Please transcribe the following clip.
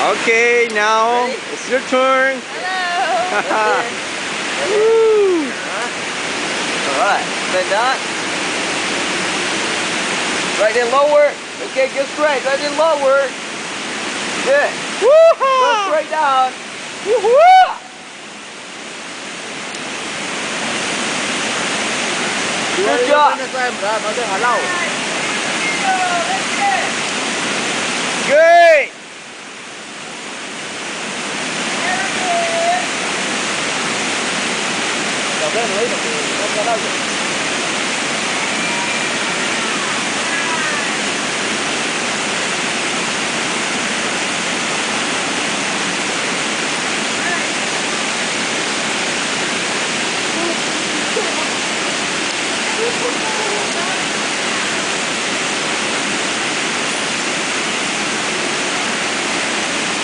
Okay, now Ready? it's your turn. Hello. Woo. Alright, bend that. Right in lower. Okay, get straight. Right in lower. Good. Go Woo-ha. straight down. Woo-hoo. Good job. Great.